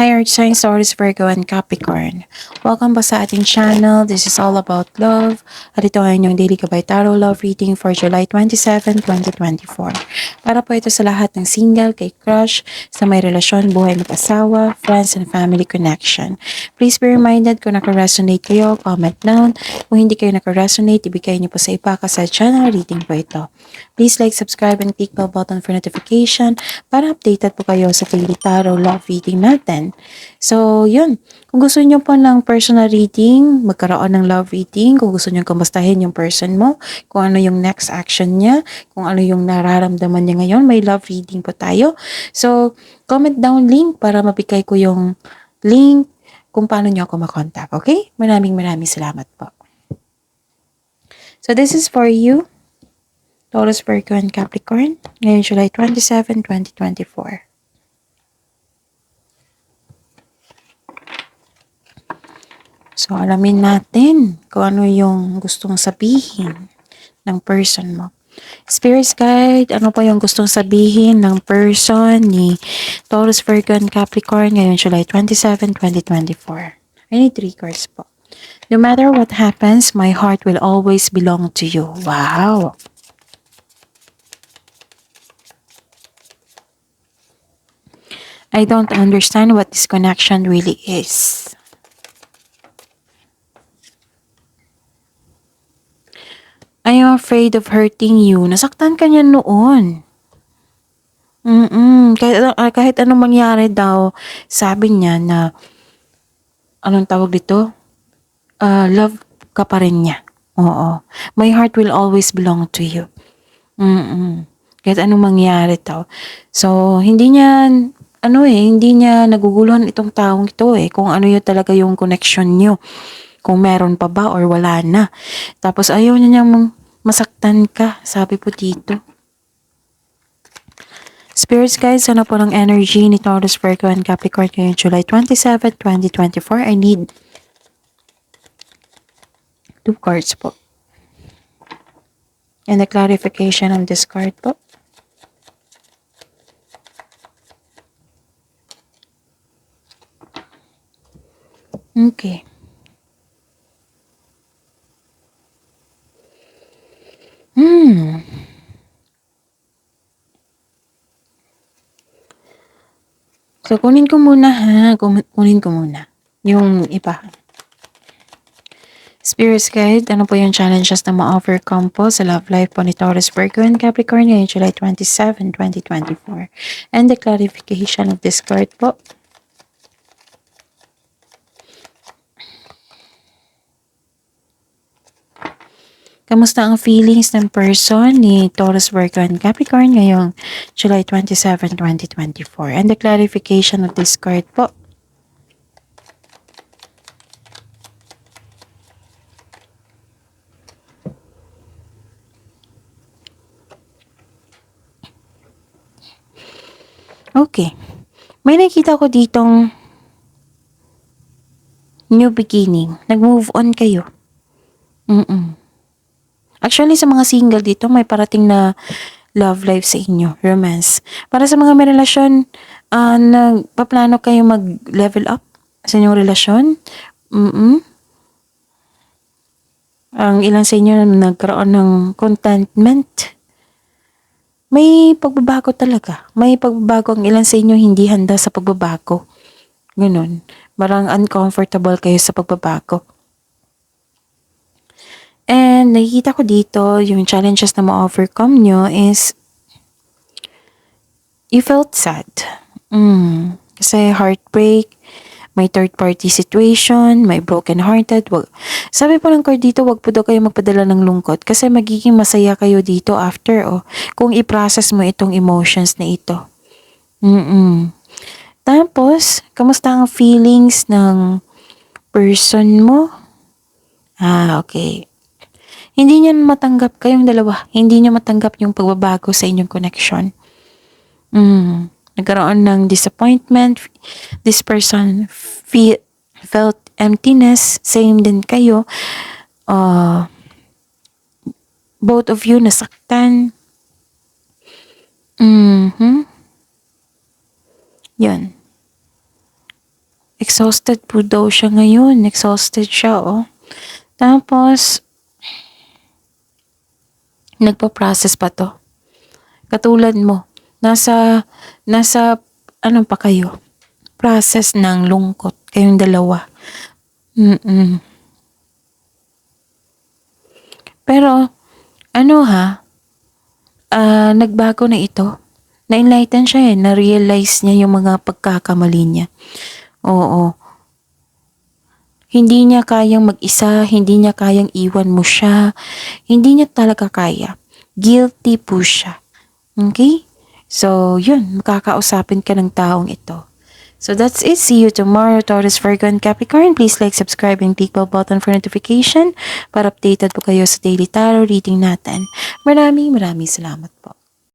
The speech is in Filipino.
Hi Earth Signs, Taurus, Virgo, and Capricorn. Welcome po sa ating channel. This is all about love. At ito ay inyong daily gabay tarot love reading for July 27, 2024. Para po ito sa lahat ng single, kay crush, sa may relasyon, buhay mag-asawa, friends, and family connection. Please be reminded kung naka-resonate kayo, comment down. Kung hindi kayo naka-resonate, ibigay niyo po sa iba kasi channel reading po ito. Please like, subscribe, and click bell button for notification para updated po kayo sa daily tarot love reading natin. So, yun. Kung gusto niyo po ng personal reading, magkaroon ng love reading, kung gusto niyo kamustahin yung person mo, kung ano yung next action niya, kung ano yung nararamdaman niya ngayon, may love reading po tayo. So, comment down link para mabigay ko yung link kung paano niyo ako makontak. Okay? Maraming salamat po. So, this is for you, Taurus, Virgo, and Capricorn, ngayon July 27, 2024. So, alamin natin kung ano yung gustong sabihin ng person mo. Spirit Guide, ano pa yung gustong sabihin ng person ni Taurus, Virgo, and Capricorn ngayon July 27, 2024. I need 3 cards po. No matter what happens, my heart will always belong to you. Wow! I don't understand what this connection really is. I am afraid of hurting you. Nasaktan ka niya noon. Kahit anong mangyari daw, sabi niya na, anong tawag dito? Love ka pa rin niya. Oo. My heart will always belong to you. Kahit anong mangyari daw. So, hindi niya naguguluhan itong taong ito kung ano yun talaga yung connection niyo. Kung meron pa ba or wala na. Tapos ayaw niya niyang masaktan ka, sabi po dito. Spirits guys, ano po ng energy ni Taurus, Virgo, and Capricorn ngayong July 27, 2024. I need 2 cards po. And the clarification of this card po. Okay. So, kunin ko muna ha. Kunin ko muna. Yung iba. Spirits Guide, ano po yung challenges na ma-overcome po sa love life po ni Taurus, Virgo, and Capricorn ngayong July 27, 2024. And the clarification of this card po. Kamusta ang feelings ng person ni Taurus, Virgo, and Capricorn ngayong July 27, 2024? And the clarification of this card po. Okay. May nakita ko ditong new beginning. Nag-move on kayo. Actually, sa mga single dito, may parating na love life sa inyo, romance. Para sa mga may relasyon, nagpaplano kayo mag-level up sa inyong relasyon. Ang ilan sa inyo nagkaroon ng contentment. May pagbabago talaga. May pagbabago. Ang ilan sa inyo hindi handa sa pagbabago. Ganun. Parang uncomfortable kayo sa pagbabago. And nakikita ko dito, yung challenges na ma-overcome nyo is you felt sad. Kasi heartbreak, may third party situation, may broken hearted. Sabi po ng card dito, wag po daw kayo magpadala ng lungkot kasi magiging masaya kayo dito after kung i-process mo itong emotions na ito. Tapos, kamusta ang feelings ng person mo? Okay. Hindi niya matanggap kayong dalawa. Hindi niya matanggap yung pagbabago sa inyong connection. Nagkaroon ng disappointment. This person felt emptiness. Same din kayo. Both of you nasaktan. Yun. exhausted po daw siya ngayon. Exhausted siya, oh. Tapos, nagpa-process pa to. Katulad mo, nasa, ano pa kayo? Process ng lungkot. Kayong dalawa. Pero, ano nagbago na ito. Na-enlighten siya na-realize niya yung mga pagkakamali niya. Oo. Hindi niya kayang mag-isa, hindi niya kayang iwan mo siya, hindi niya talaga kaya. Guilty po siya. Okay? So, yun, makakausapin ka ng taong ito. So that's it. See you tomorrow, Taurus, Virgo, and Capricorn. Please like, subscribe, and click bell button for notification para updated po kayo sa daily tarot reading natin. Maraming salamat po.